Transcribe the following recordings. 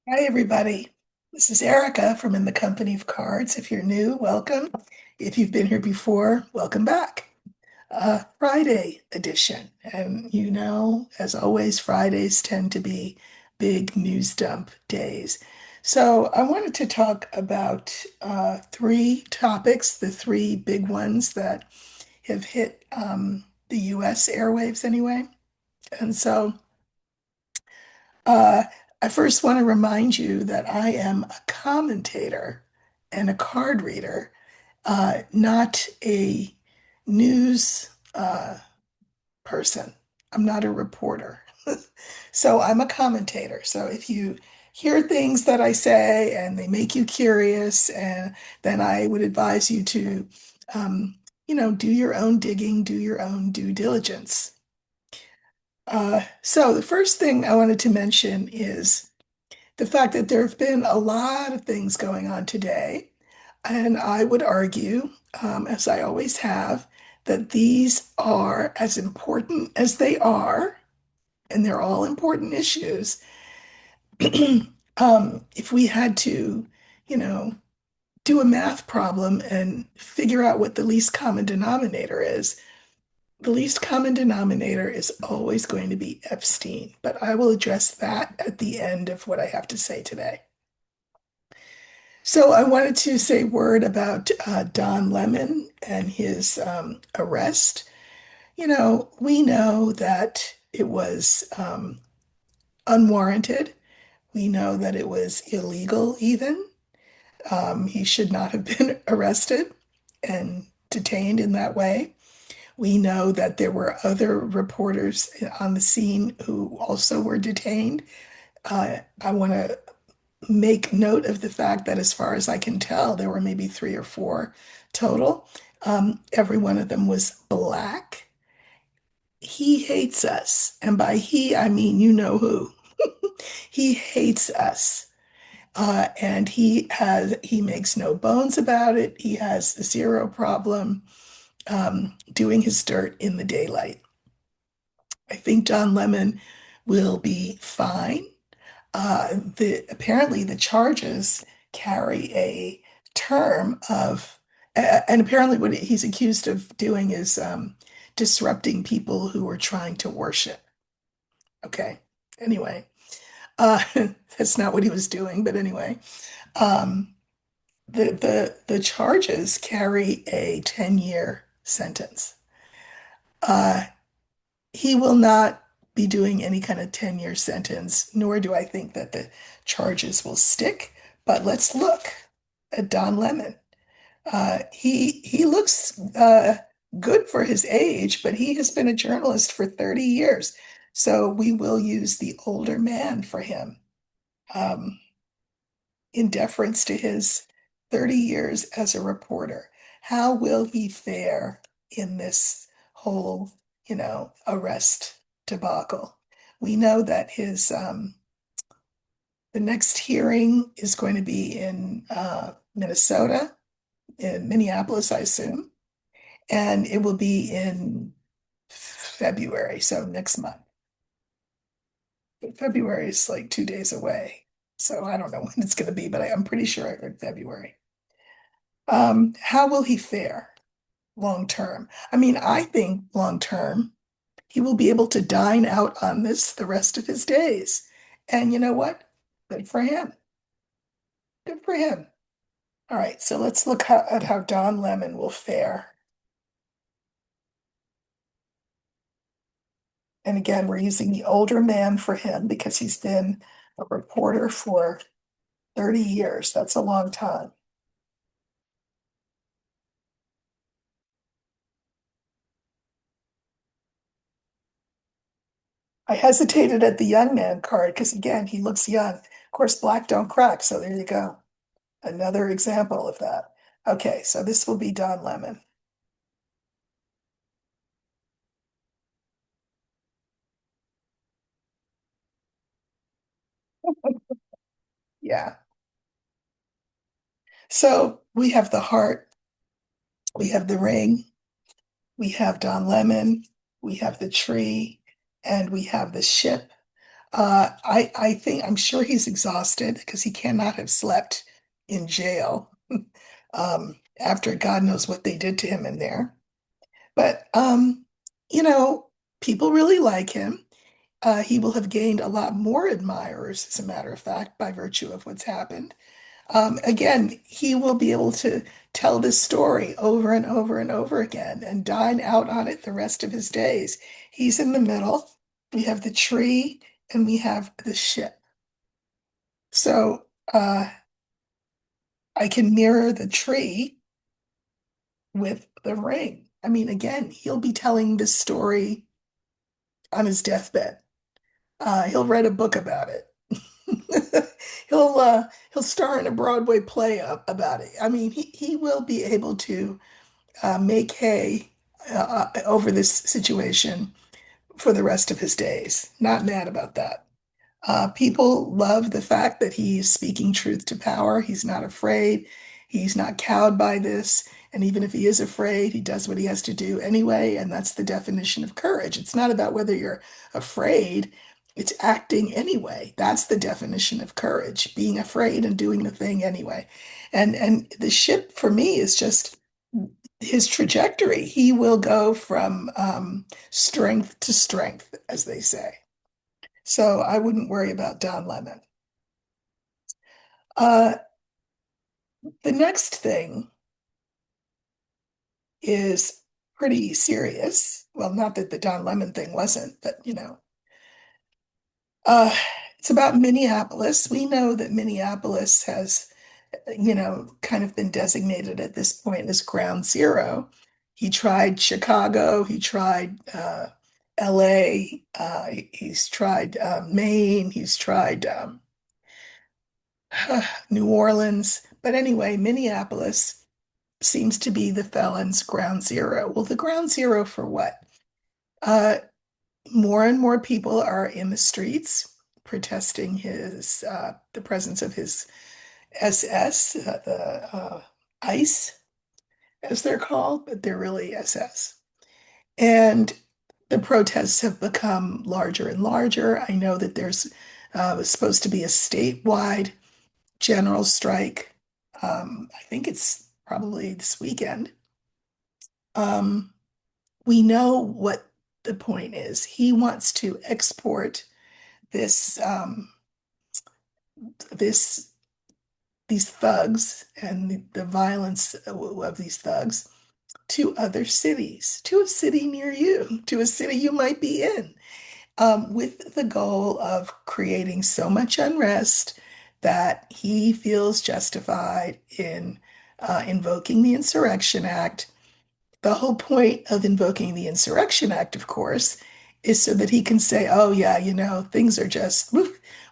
Hi, everybody. This is Erica from In the Company of Cards. If you're new, welcome. If you've been here before, welcome back. Friday edition. And as always, Fridays tend to be big news dump days. So I wanted to talk about three topics, the three big ones that have hit the US airwaves anyway. And so Uh, I first want to remind you that I am a commentator and a card reader, not a news person. I'm not a reporter. So I'm a commentator. So if you hear things that I say and they make you curious, and then I would advise you to, um, do your own digging, do your own due diligence. So the first thing I wanted to mention is the fact that there have been a lot of things going on today. And I would argue, as I always have, that these are as important as they are, and they're all important issues. If we had to, you know, do a math problem and figure out what the least common denominator is, the least common denominator is always going to be Epstein. But I will address that at the end of what I have to say today. So I wanted to say a word about Don Lemon and his arrest. We know that it was unwarranted. We know that it was illegal even. He should not have been arrested and detained in that way. We know that there were other reporters on the scene who also were detained. I want to make note of the fact that, as far as I can tell, there were maybe three or four total. Every one of them was black. He hates us. And by he, I mean, you know who. He hates us. And he makes no bones about it. He has zero problem doing his dirt in the daylight. I think John Lemon will be fine. Apparently the charges carry a term of, and apparently what he's accused of doing is disrupting people who are trying to worship. Okay. Anyway, uh, that's not what he was doing, but anyway, um, the charges carry a 10-year sentence. Uh, he will not be doing any kind of 10-year sentence, nor do I think that the charges will stick. But let's look at Don Lemon. He looks good for his age, but he has been a journalist for 30 years. So we will use the older man for him, um, in deference to his 30 years as a reporter. How will he fare in this whole, arrest debacle? We know that his the next hearing is going to be in Minnesota, in Minneapolis, I assume, and it will be in February, so next month. But February is like 2 days away, so I don't know when it's going to be, but I'm pretty sure I heard February. How will he fare long term? I mean, I think long term, he will be able to dine out on this the rest of his days. And you know what? Good for him. Good for him. All right, so let's look at how Don Lemon will fare. And again, we're using the older man for him because he's been a reporter for 30 years. That's a long time. I hesitated at the young man card because, again, he looks young. Of course, black don't crack, so there you go. Another example of that. Okay, so this will be Don Lemon. Yeah. So we have the heart, we have the ring, we have Don Lemon, we have the tree, and we have the ship. I think I'm sure he's exhausted because he cannot have slept in jail after God knows what they did to him in there. But you know, people really like him. He will have gained a lot more admirers, as a matter of fact, by virtue of what's happened. Again, he will be able to tell this story over and over and over again and dine out on it the rest of his days. He's in the middle. We have the tree and we have the ship. So I can mirror the tree with the ring. I mean, again, he'll be telling this story on his deathbed. He'll write a book about it. He'll star in a Broadway play about it. I mean, he will be able to make hay over this situation for the rest of his days. Not mad about that. People love the fact that he's speaking truth to power. He's not afraid. He's not cowed by this. And even if he is afraid, he does what he has to do anyway. And that's the definition of courage. It's not about whether you're afraid, it's acting anyway. That's the definition of courage, being afraid and doing the thing anyway. And the ship for me is just his trajectory. He will go from strength to strength, as they say. So I wouldn't worry about Don Lemon. Uh, the next thing is pretty serious. Well, not that the Don Lemon thing wasn't, but uh, it's about Minneapolis. We know that Minneapolis has, kind of been designated at this point as ground zero. He tried Chicago, he tried LA, he's tried Maine, he's tried New Orleans. But anyway, Minneapolis seems to be the felon's ground zero. Well, the ground zero for what? Uh, More and more people are in the streets protesting the presence of his SS, the ICE, as they're called, but they're really SS. And the protests have become larger and larger. I know that there's supposed to be a statewide general strike. I think it's probably this weekend. Um, we know what the point is. He wants to export this this these thugs and the violence of these thugs to other cities, to a city near you, to a city you might be in, with the goal of creating so much unrest that he feels justified in invoking the Insurrection Act. The whole point of invoking the Insurrection Act, of course, is so that he can say, oh, yeah, things are just,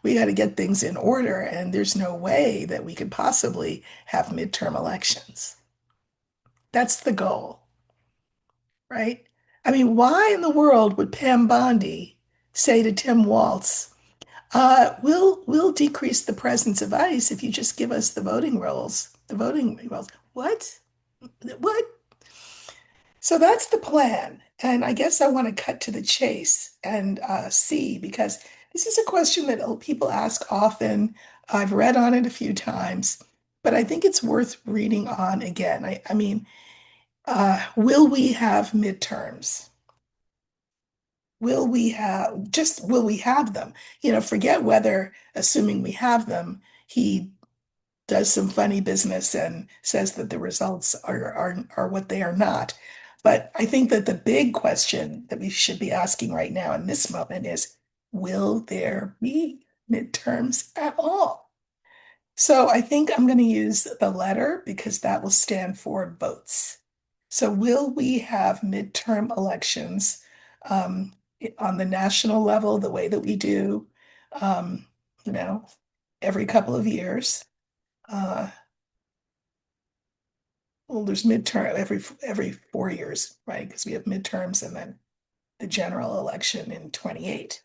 we got to get things in order, and there's no way that we could possibly have midterm elections. That's the goal, right? I mean, why in the world would Pam Bondi say to Tim Walz, we'll decrease the presence of ICE if you just give us the voting rolls, the voting rolls. What? What? So that's the plan. And I guess I want to cut to the chase and see, because this is a question that people ask often. I've read on it a few times, but I think it's worth reading on again. I mean, will we have midterms? Will we have them? Forget whether, assuming we have them, he does some funny business and says that the results are what they are not. But I think that the big question that we should be asking right now in this moment is, will there be midterms at all? So I think I'm going to use the letter because that will stand for votes. So will we have midterm elections um, on the national level the way that we do, um, you know, every couple of years? Uh, well, there's midterm every 4 years, right? Because we have midterms and then the general election in 28.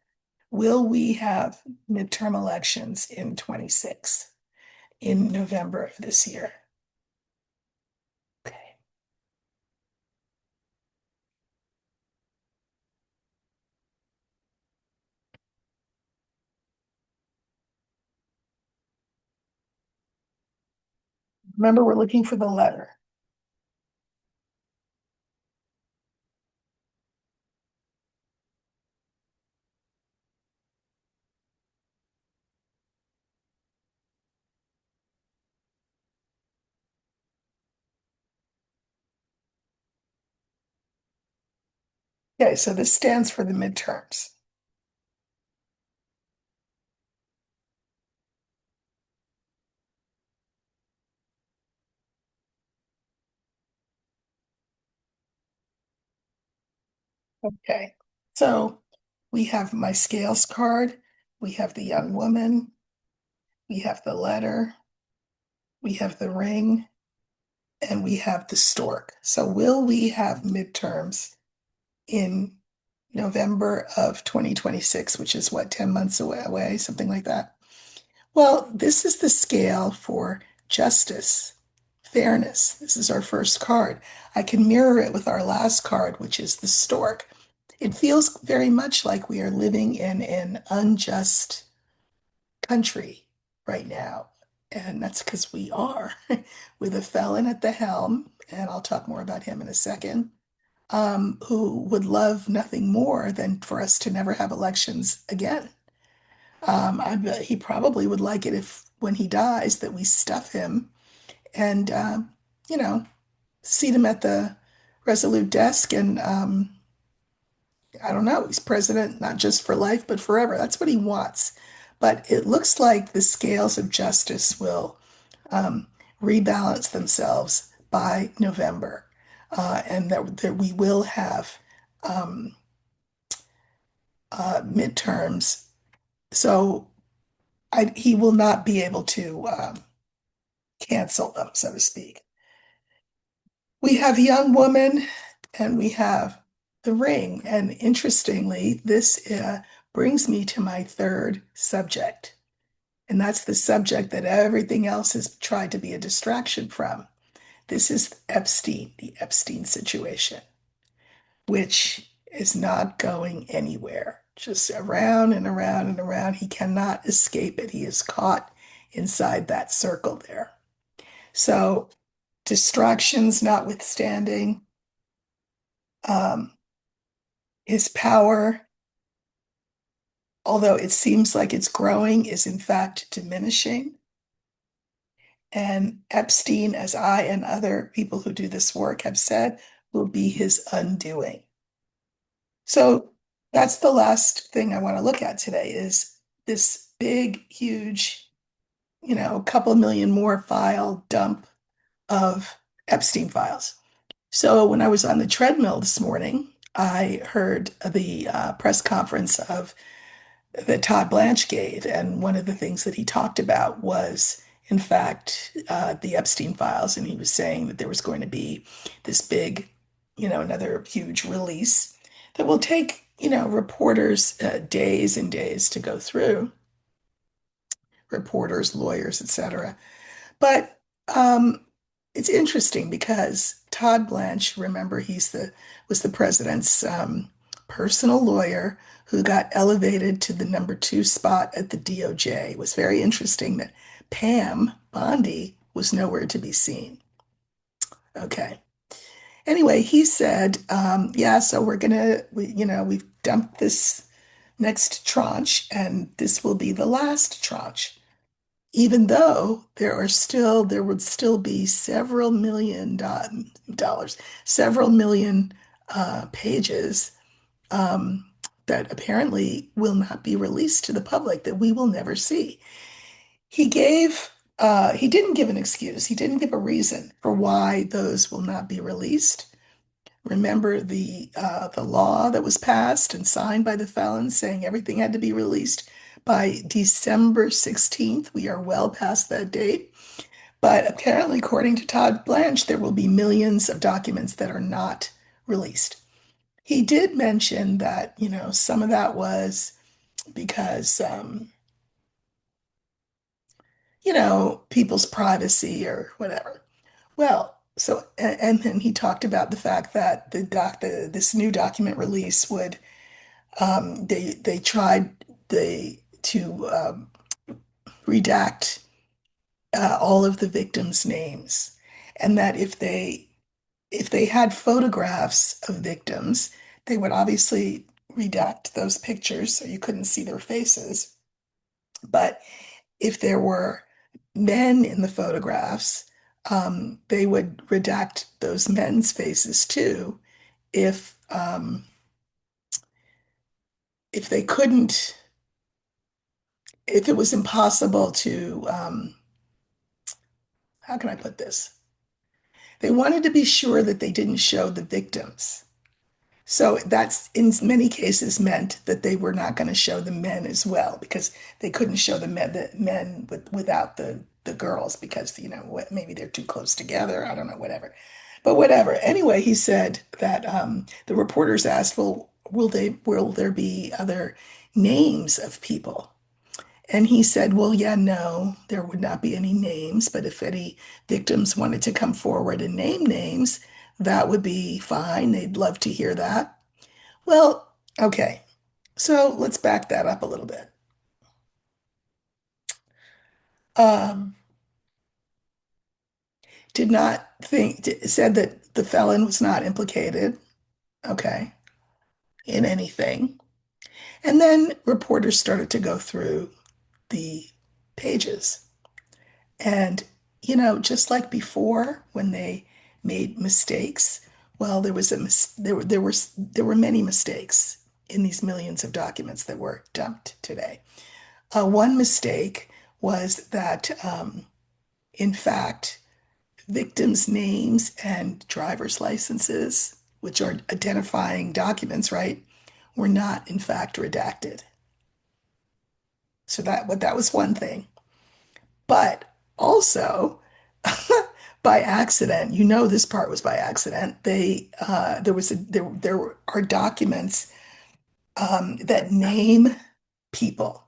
Will we have midterm elections in 26 in November of this year? Okay. Remember, we're looking for the letter. Okay, so this stands for the midterms. Okay. So we have my scales card, we have the young woman, we have the letter, we have the ring, and we have the stork. So will we have midterms in November of 2026, which is what, 10 months away, something like that? Well, this is the scale for justice, fairness. This is our first card. I can mirror it with our last card, which is the stork. It feels very much like we are living in an unjust country right now. And that's because we are, with a felon at the helm, and I'll talk more about him in a second, who would love nothing more than for us to never have elections again. I bet he probably would like it if, when he dies, that we stuff him and, you know, seat him at the Resolute desk and, I don't know, he's president not just for life, but forever. That's what he wants. But it looks like the scales of justice will um, rebalance themselves by November, and that we will have um, midterms. So he will not be able to cancel them, so to speak. We have young woman and we have the ring. And interestingly, this brings me to my third subject. And that's the subject that everything else has tried to be a distraction from. This is Epstein, the Epstein situation, which is not going anywhere. Just around and around and around. He cannot escape it. He is caught inside that circle there. So, distractions notwithstanding, um, his power, although it seems like it's growing, is in fact diminishing. And Epstein, as I and other people who do this work have said, will be his undoing. So that's the last thing I want to look at today is this big, huge, couple million more file dump of Epstein files. So when I was on the treadmill this morning, I heard the press conference of that Todd Blanche gave, and one of the things that he talked about was, in fact, the Epstein files, and he was saying that there was going to be this big, another huge release that will take, reporters days and days to go through, reporters, lawyers, etc. But it's interesting because Todd Blanche, remember, he's the was the president's personal lawyer who got elevated to the number 2 spot at the DOJ. It was very interesting that Pam Bondi was nowhere to be seen. Okay. Anyway, he said, yeah, so we've dumped this next tranche, and this will be the last tranche, even though there would still be several million dollars, several million pages that apparently will not be released to the public that we will never see. He didn't give an excuse. He didn't give a reason for why those will not be released. Remember the law that was passed and signed by the felons saying everything had to be released by December 16th. We are well past that date. But apparently, according to Todd Blanche, there will be millions of documents that are not released. He did mention that, some of that was because, people's privacy or whatever. Well, so, and then he talked about the fact that this new document release would, they tried to redact all of the victims' names, and that if they had photographs of victims, they would obviously redact those pictures so you couldn't see their faces. But if there were men in the photographs, they would redact those men's faces too if they couldn't, if it was impossible to, how can I put this? They wanted to be sure that they didn't show the victims. So that's in many cases meant that they were not going to show the men as well because they couldn't show the men without the girls because maybe they're too close together. I don't know, whatever. But whatever. Anyway, he said that the reporters asked, "Well, will there be other names of people?" And he said, "Well, yeah, no, there would not be any names, but if any victims wanted to come forward and name names, that would be fine. They'd love to hear that." Well, okay. So let's back that up a little bit. Um, did not think, said that the felon was not implicated, okay, in anything. And then reporters started to go through the pages. And, just like before when they made mistakes, well, there were many mistakes in these millions of documents that were dumped today. One mistake was that, in fact, victims' names and driver's licenses, which are identifying documents, right, were not, in fact, redacted. So that was one thing. But also, by accident, this part was by accident. There are documents that name people,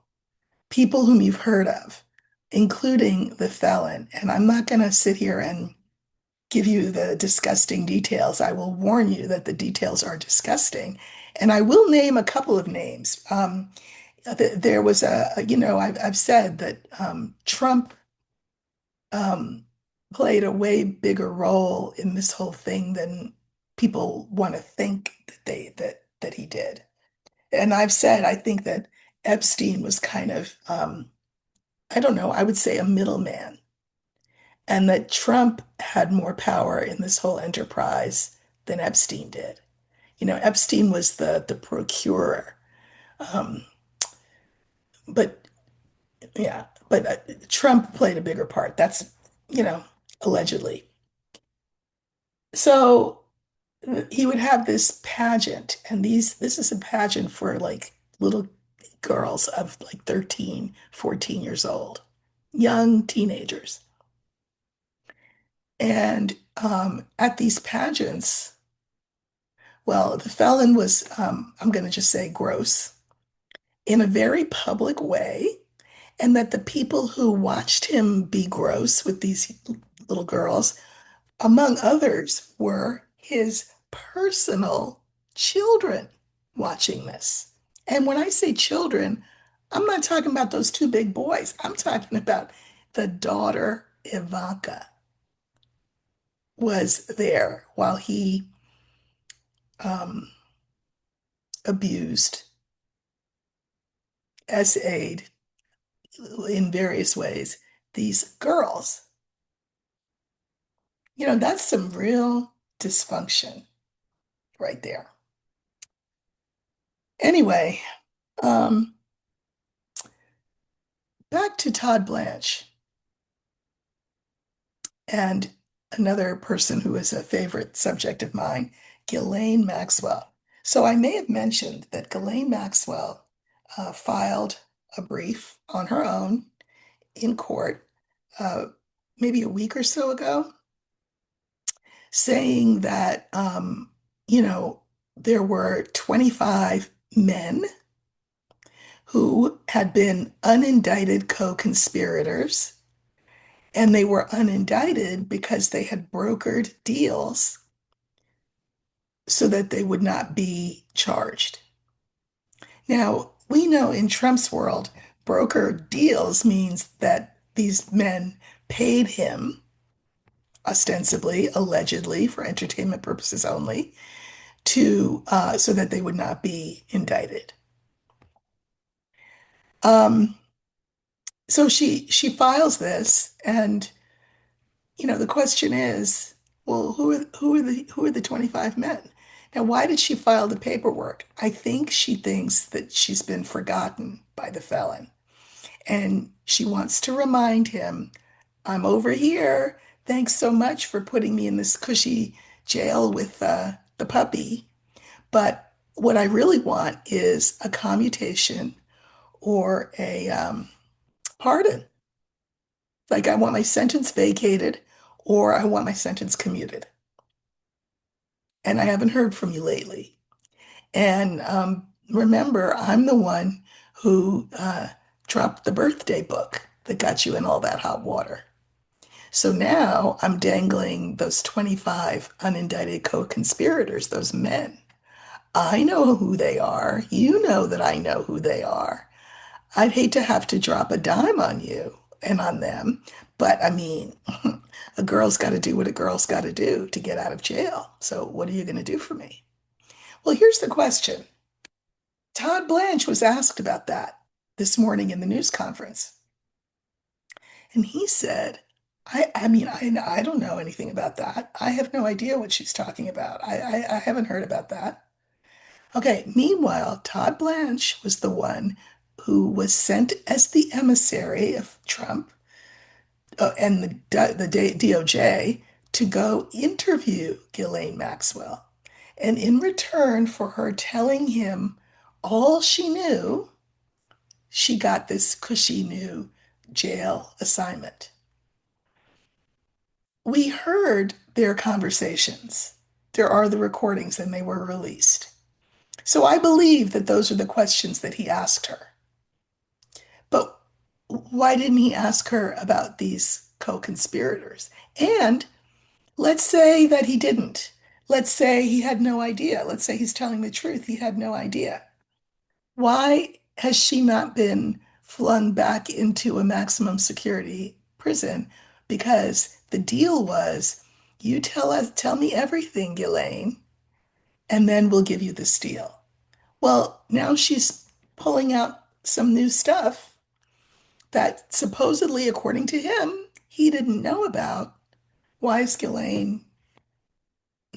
people whom you've heard of, including the felon. And I'm not going to sit here and give you the disgusting details. I will warn you that the details are disgusting. And I will name a couple of names. There was I've said that Trump um, played a way bigger role in this whole thing than people want to think that he did. And I've said I think that Epstein was kind of I don't know, I would say a middleman, and that Trump had more power in this whole enterprise than Epstein did. Epstein was the procurer, um, but yeah, but Trump played a bigger part. That's you know allegedly. So he would have this pageant, and this is a pageant for like little girls of like 13, 14 years old, young teenagers. And at these pageants, well, the felon was, I'm going to just say gross in a very public way, and that the people who watched him be gross with these little girls, among others, were his personal children watching this. And when I say children, I'm not talking about those two big boys. I'm talking about the daughter, Ivanka, was there while he um, abused, essayed in various ways these girls. That's some real dysfunction right there. Anyway, um, back to Todd Blanche and another person who is a favorite subject of mine, Ghislaine Maxwell. So I may have mentioned that Ghislaine Maxwell filed a brief on her own in court uh, maybe a week or so ago, saying that, there were 25 men who had been unindicted co-conspirators, and they were unindicted because they had brokered deals so that they would not be charged. Now, we know in Trump's world, broker deals means that these men paid him, ostensibly, allegedly, for entertainment purposes only, to so that they would not be indicted. Um, so she files this, and the question is, well, who are the 25 men? Now, why did she file the paperwork? I think she thinks that she's been forgotten by the felon, and she wants to remind him, I'm over here. Thanks so much for putting me in this cushy jail with the puppy. But what I really want is a commutation or a pardon. Like, I want my sentence vacated or I want my sentence commuted. And I haven't heard from you lately. And remember, I'm the one who dropped the birthday book that got you in all that hot water. So now I'm dangling those 25 unindicted co-conspirators, those men. I know who they are. You know that I know who they are. I'd hate to have to drop a dime on you and on them, but I mean, a girl's got to do what a girl's got to do to get out of jail. So what are you going to do for me? Well, here's the question. Todd Blanche was asked about that this morning in the news conference. And he said, I don't know anything about that. I have no idea what she's talking about. I haven't heard about that. Okay, meanwhile, Todd Blanche was the one who was sent as the emissary of Trump and the DOJ to go interview Ghislaine Maxwell. And in return for her telling him all she knew, she got this cushy new jail assignment. We heard their conversations. There are the recordings, and they were released. So I believe that those are the questions that he asked her. But why didn't he ask her about these co-conspirators? And let's say that he didn't. Let's say he had no idea. Let's say he's telling the truth. He had no idea. Why has she not been flung back into a maximum security prison? Because the deal was, you tell me everything, Ghislaine, and then we'll give you this deal. Well, now she's pulling out some new stuff that supposedly, according to him, he didn't know about. Why is Ghislaine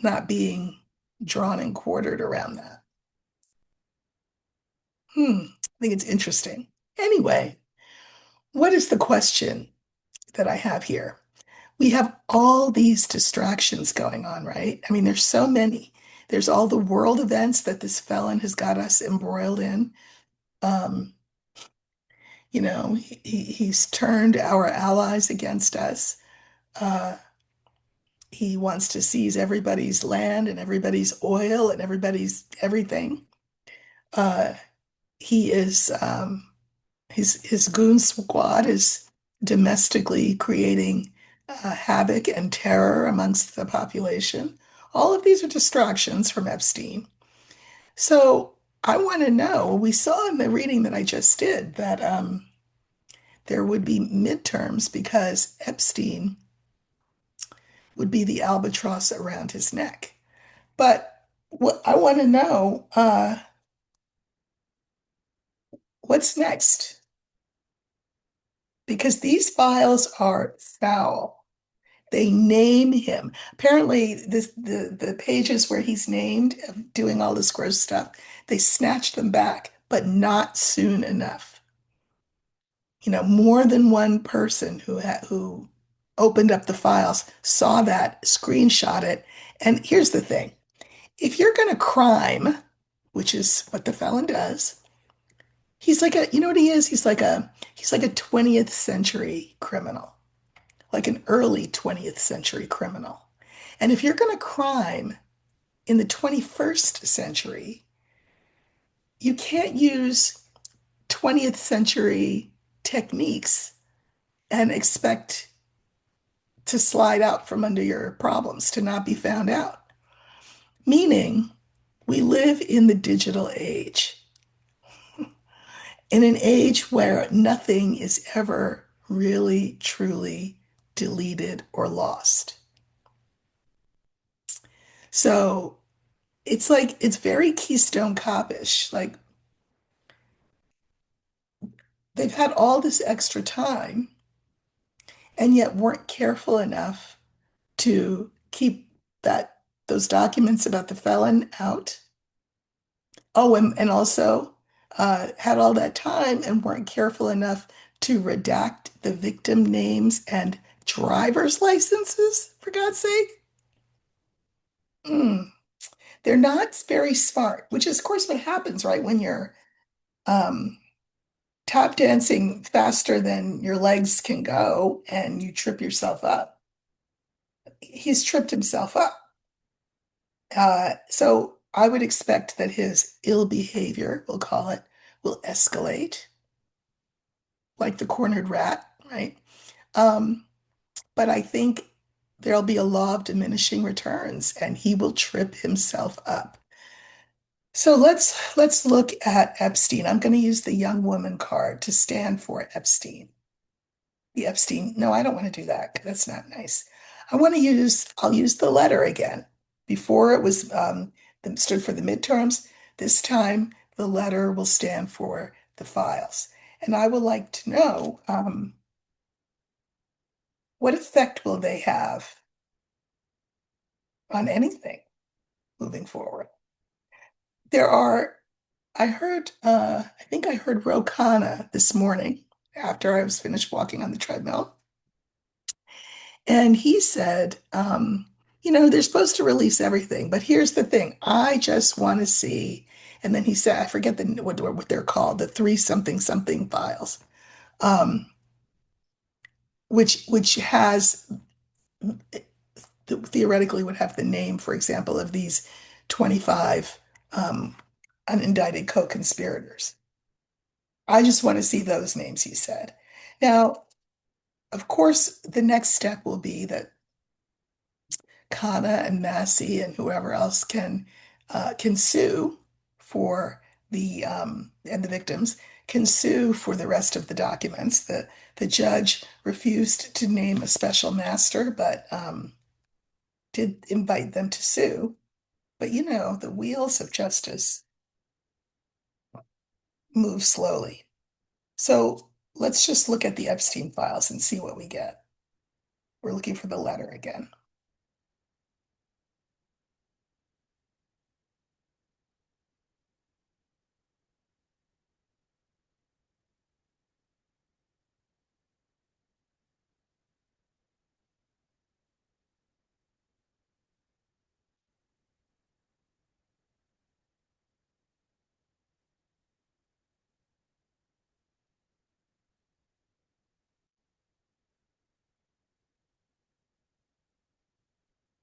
not being drawn and quartered around that? I think it's interesting. Anyway, what is the question that I have here? We have all these distractions going on, right? I mean, there's so many. There's all the world events that this felon has got us embroiled in. Um, he's turned our allies against us. Uh, he wants to seize everybody's land and everybody's oil and everybody's everything. Uh, he is his goon squad is domestically creating havoc and terror amongst the population. All of these are distractions from Epstein. So I want to know. We saw in the reading that I just did that there would be midterms because Epstein would be the albatross around his neck. But what I want to know, what's next? Because these files are foul. They name him. Apparently, the pages where he's named of doing all this gross stuff, they snatched them back, but not soon enough. More than one person who opened up the files saw that, screenshot it. And here's the thing. If you're going to crime, which is what the felon does, he's like you know what he is? He's like a 20th century criminal, like an early 20th century criminal. And if you're going to crime in the 21st century, you can't use 20th century techniques and expect to slide out from under your problems, to not be found out. Meaning, we live in the digital age, in an age where nothing is ever really, truly deleted, or lost. So it's like it's very Keystone Copish. Like they've had all this extra time and yet weren't careful enough to keep that those documents about the felon out. Oh, and also had all that time and weren't careful enough to redact the victim names and driver's licenses, for God's sake. Mm. They're not very smart, which is, of course, what happens, right? When you're um, tap dancing faster than your legs can go and you trip yourself up. He's tripped himself up. So I would expect that his ill behavior, we'll call it, will escalate like the cornered rat, right? Um, but I think there'll be a law of diminishing returns and he will trip himself up. So let's look at Epstein. I'm going to use the young woman card to stand for Epstein. The Epstein. No, I don't want to do that. That's not nice. I'll use the letter again. Before it was stood for the midterms. This time the letter will stand for the files. And I would like to know what effect will they have on anything moving forward. There are, I think I heard Ro Khanna this morning after I was finished walking on the treadmill. And he said, they're supposed to release everything, but here's the thing. I just want to see. And then he said, I forget what they're called, the three something something files, um, which has theoretically would have the name, for example, of these 25 um, unindicted co-conspirators. I just want to see those names, he said. Now, of course, the next step will be that Kana and Massey and whoever else can sue for and the victims can sue for the rest of the documents. The judge refused to name a special master, but did invite them to sue. But the wheels of justice move slowly. So let's just look at the Epstein files and see what we get. We're looking for the letter again.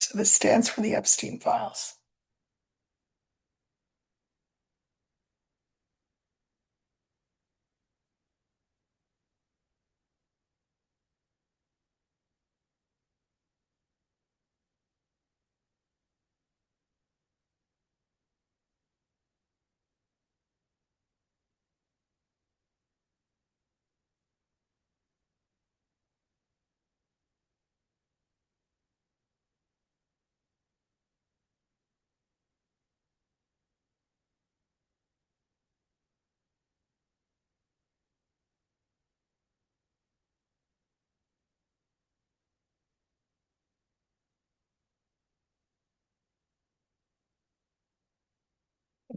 So this stands for the Epstein files.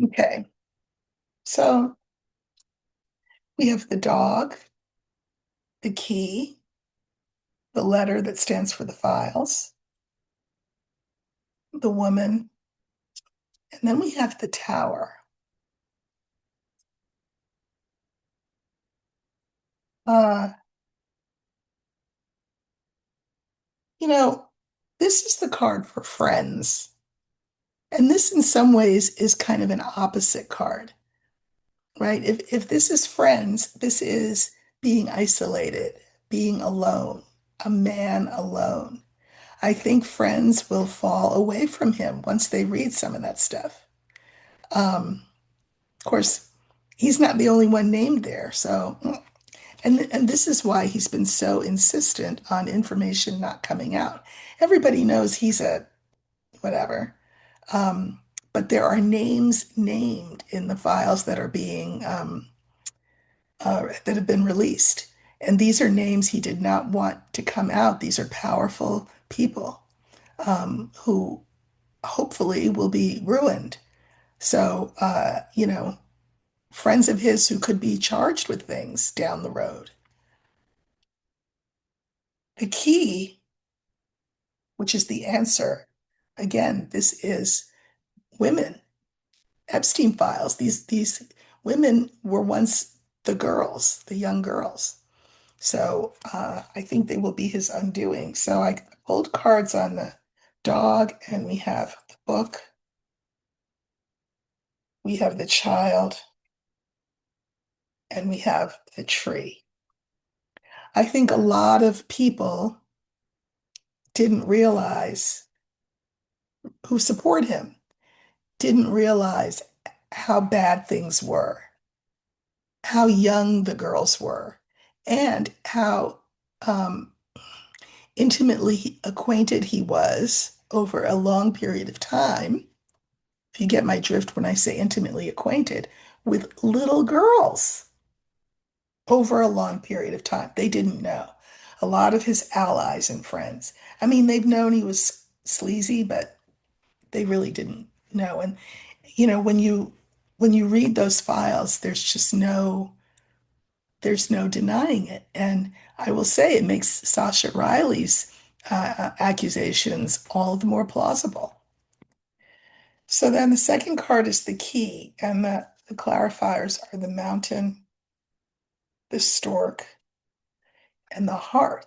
Okay, so we have the dog, the key, the letter that stands for the files, the woman, and then we have the tower. Uh, you know, this is the card for friends. And this, in some ways, is kind of an opposite card, right? If this is friends, this is being isolated, being alone, a man alone. I think friends will fall away from him once they read some of that stuff. Of course, he's not the only one named there. So And this is why he's been so insistent on information not coming out. Everybody knows he's a whatever. Um, but there are names named in the files that are being that have been released. And these are names he did not want to come out. These are powerful people who hopefully will be ruined. So, friends of his who could be charged with things down the road. The key, which is the answer, again, this is women. Epstein files. These women were once the girls, the young girls. So I think they will be his undoing. So I pulled cards on the dog, and we have the book, we have the child, and we have the tree. I think a lot of people didn't realize who support him, didn't realize how bad things were, how young the girls were, and how intimately acquainted he was over a long period of time, if you get my drift when I say intimately acquainted, with little girls over a long period of time. They didn't know. A lot of his allies and friends. I mean, they've known he was sleazy, but they really didn't know. And when you read those files, there's no denying it. And I will say it makes Sasha Riley's accusations all the more plausible. So then the second card is the key, and the clarifiers are the mountain, the stork, and the heart.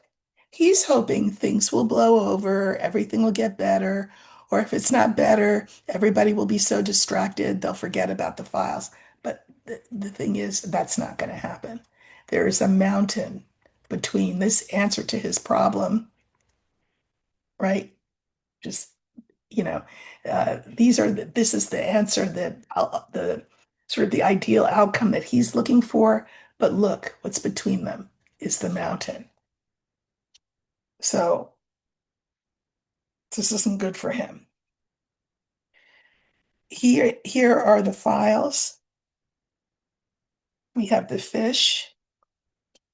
He's hoping things will blow over, everything will get better, or if it's not better, everybody will be so distracted they'll forget about the files. But the thing is, that's not going to happen. There is a mountain between this answer to his problem, right? Just, you know, this is the answer that the sort of the ideal outcome that he's looking for. But look, what's between them is the mountain. So this isn't good for him. Here are the files. We have the fish,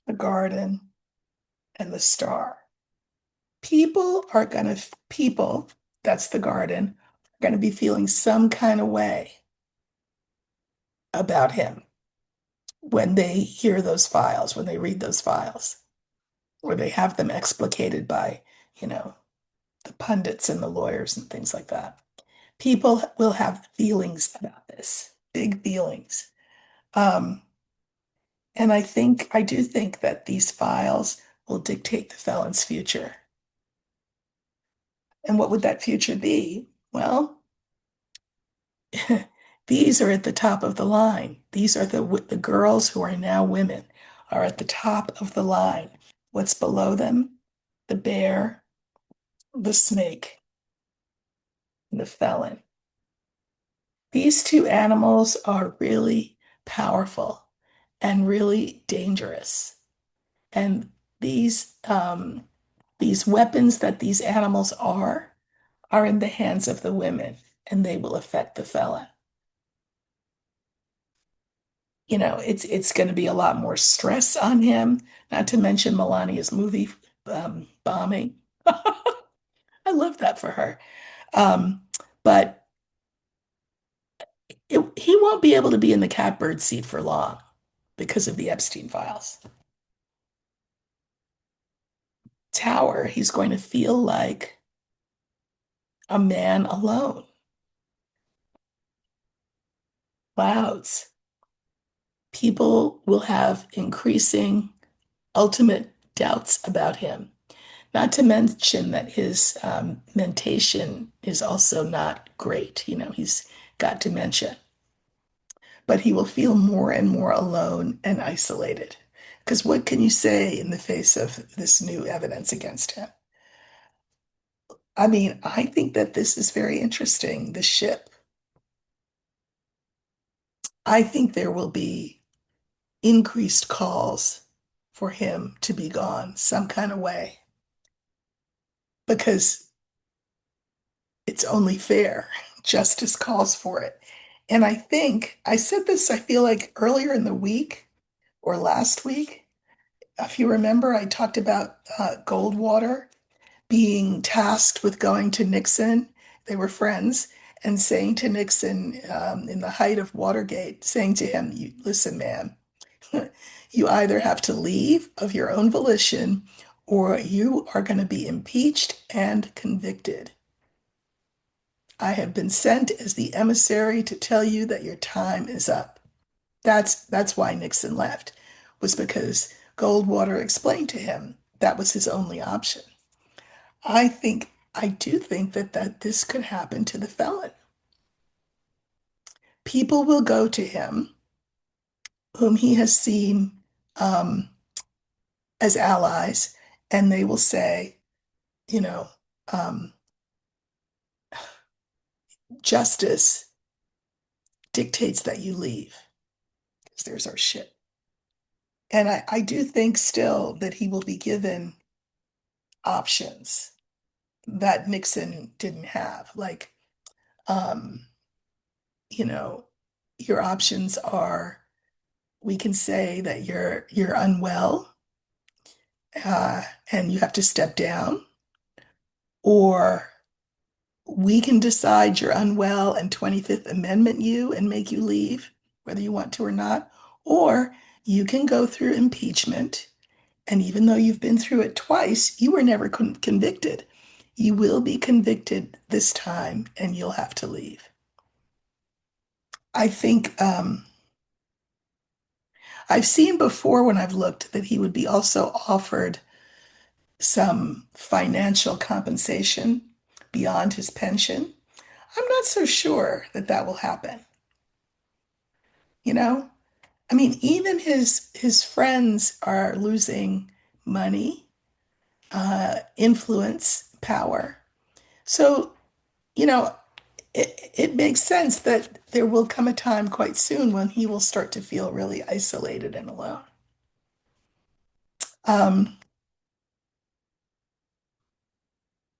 the garden, and the star. People, that's the garden, are going to be feeling some kind of way about him when they hear those files, when they read those files, or they have them explicated by, you know, the pundits and the lawyers and things like that. People will have feelings about this, big feelings. Um, And I do think that these files will dictate the felon's future. And what would that future be? Well, these are at the top of the line. These are the girls who are now women are at the top of the line. What's below them? The bear, the snake, and the felon. These two animals are really powerful and really dangerous. And these weapons that these animals are in the hands of the women, and they will affect the fella. It's going to be a lot more stress on him, not to mention Melania's movie bombing. I love that for her. Um, but he won't be able to be in the catbird seat for long because of the Epstein files. Tower, he's going to feel like a man alone. Clouds, people will have increasing ultimate doubts about him. Not to mention that his mentation is also not great. He's got dementia, but he will feel more and more alone and isolated. Because what can you say in the face of this new evidence against him? I mean, I think that this is very interesting. The ship, I think there will be increased calls for him to be gone some kind of way because it's only fair. Justice calls for it. And I think I said this, I feel like earlier in the week or last week. If you remember, I talked about Goldwater being tasked with going to Nixon. They were friends and saying to Nixon in the height of Watergate, saying to him, you, listen, man, you either have to leave of your own volition or you are going to be impeached and convicted. I have been sent as the emissary to tell you that your time is up. That's why Nixon left, was because Goldwater explained to him that was his only option. I do think that this could happen to the felon. People will go to him whom he has seen um, as allies, and they will say, you know, um, justice dictates that you leave because there's our shit. And I do think still that he will be given options that Nixon didn't have. Like, um, you know, your options are we can say that you're unwell and you have to step down, or we can decide you're unwell and 25th Amendment you and make you leave, whether you want to or not, or you can go through impeachment. And even though you've been through it twice, you were never convicted. You will be convicted this time and you'll have to leave. I think I've seen before when I've looked that he would be also offered some financial compensation beyond his pension. I'm not so sure that that will happen. You know, I mean, even his friends are losing money, influence, power. So, you know, it makes sense that there will come a time quite soon when he will start to feel really isolated and alone. Um,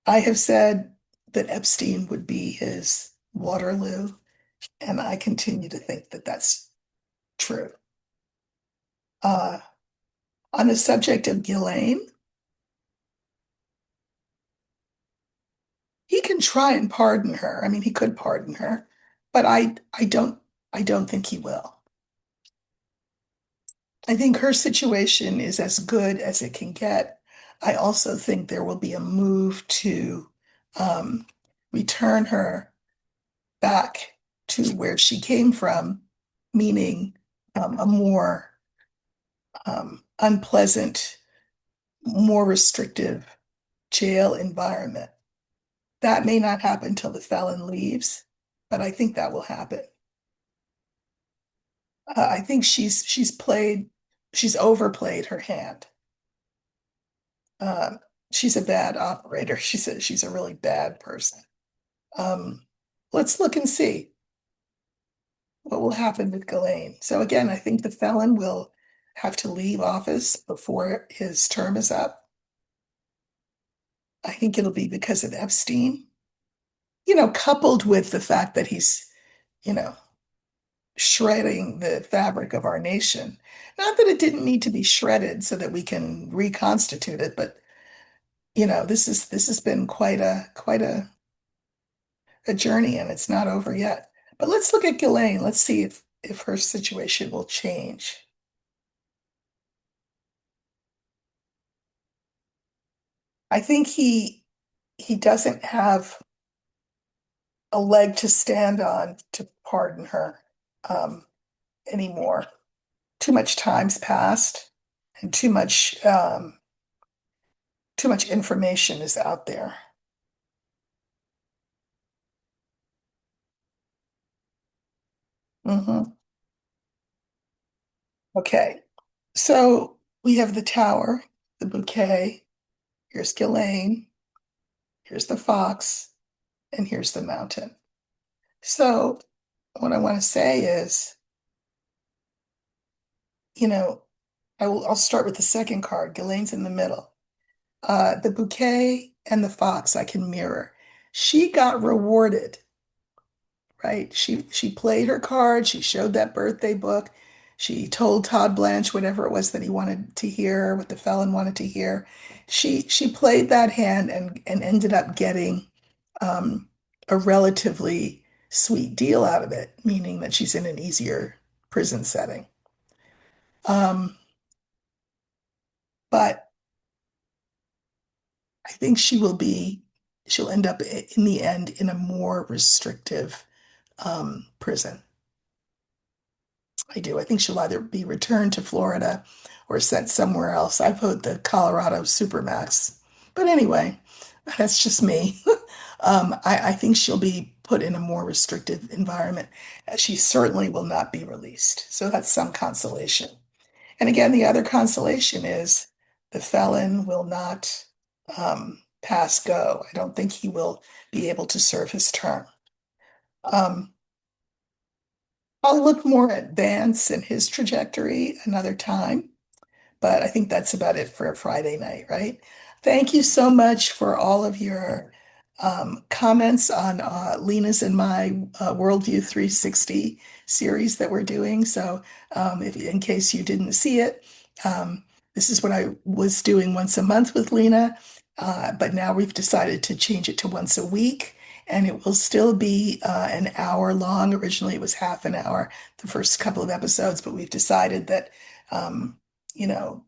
I have said that Epstein would be his Waterloo, and I continue to think that that's true. Uh, on the subject of Ghislaine, he can try and pardon her. I mean, he could pardon her, but I don't think he will. I think her situation is as good as it can get. I also think there will be a move to um, return her back to where she came from, meaning a more unpleasant, more restrictive jail environment. That may not happen until the felon leaves, but I think that will happen. I think she's overplayed her hand. Uh, she's a bad operator. She's a really bad person. Um, let's look and see what will happen with Ghislaine. So again, I think the felon will have to leave office before his term is up. I think it'll be because of Epstein, coupled with the fact that he's, you know, shredding the fabric of our nation. Not that it didn't need to be shredded so that we can reconstitute it, but this has been quite a journey and it's not over yet. But let's look at Ghislaine. Let's see if her situation will change. I think he doesn't have a leg to stand on to pardon her um, anymore. Too much time's passed and too much information is out there. Mhm. Okay, so we have the tower, the bouquet, here's Ghislaine, here's the fox, and here's the mountain. So what I want to say is, you know, I'll start with the second card. Ghislaine's in the middle. The bouquet and the fox I can mirror. She got rewarded, right? She played her card. She showed that birthday book. She told Todd Blanche whatever it was that he wanted to hear, what the felon wanted to hear. She played that hand and ended up getting um, a relatively sweet deal out of it, meaning that she's in an easier prison setting. Um, but I think she'll end up in the end in a more restrictive prison. I do. I think she'll either be returned to Florida or sent somewhere else. I vote the Colorado Supermax. But anyway, that's just me. I think she'll be put in a more restrictive environment. She certainly will not be released. So that's some consolation. And again, the other consolation is the felon will not pass go. I don't think he will be able to serve his term. Um, I'll look more at Vance and his trajectory another time, but I think that's about it for a Friday night, right? Thank you so much for all of your comments on Lena's and my Worldview 360 series that we're doing. So, if in case you didn't see it, um, this is what I was doing once a month with Lena, but now we've decided to change it to once a week. And it will still be an hour long. Originally, it was half an hour, the first couple of episodes, but we've decided that, um, you know,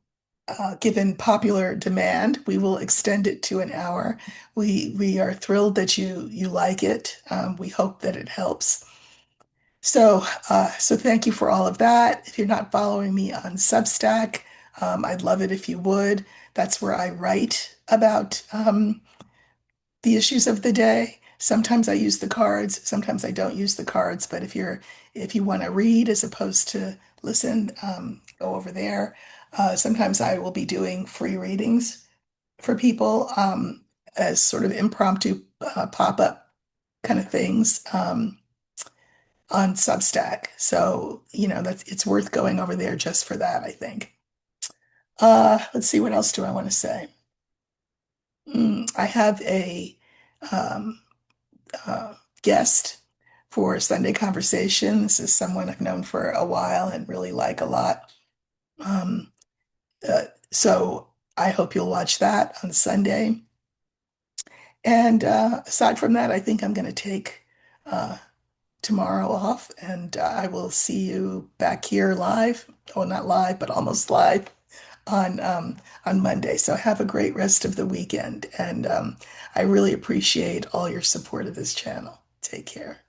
given popular demand, we will extend it to an hour. We are thrilled that you like it. We hope that it helps. So thank you for all of that. If you're not following me on Substack, I'd love it if you would. That's where I write about the issues of the day. Sometimes I use the cards, sometimes I don't use the cards. But if you want to read as opposed to listen, go over there. Sometimes I will be doing free readings for people as sort of impromptu pop-up kind of things on Substack. So, that's it's worth going over there just for that, I think. Let's see, what else do I want to say? I have a um, uh, guest for Sunday Conversation. This is someone I've known for a while and really like a lot. Um, so I hope you'll watch that on Sunday. And aside from that, I think I'm going to take uh, tomorrow off, and I will see you back here live. Oh, not live, but almost live on Monday. So have a great rest of the weekend, and I really appreciate all your support of this channel. Take care.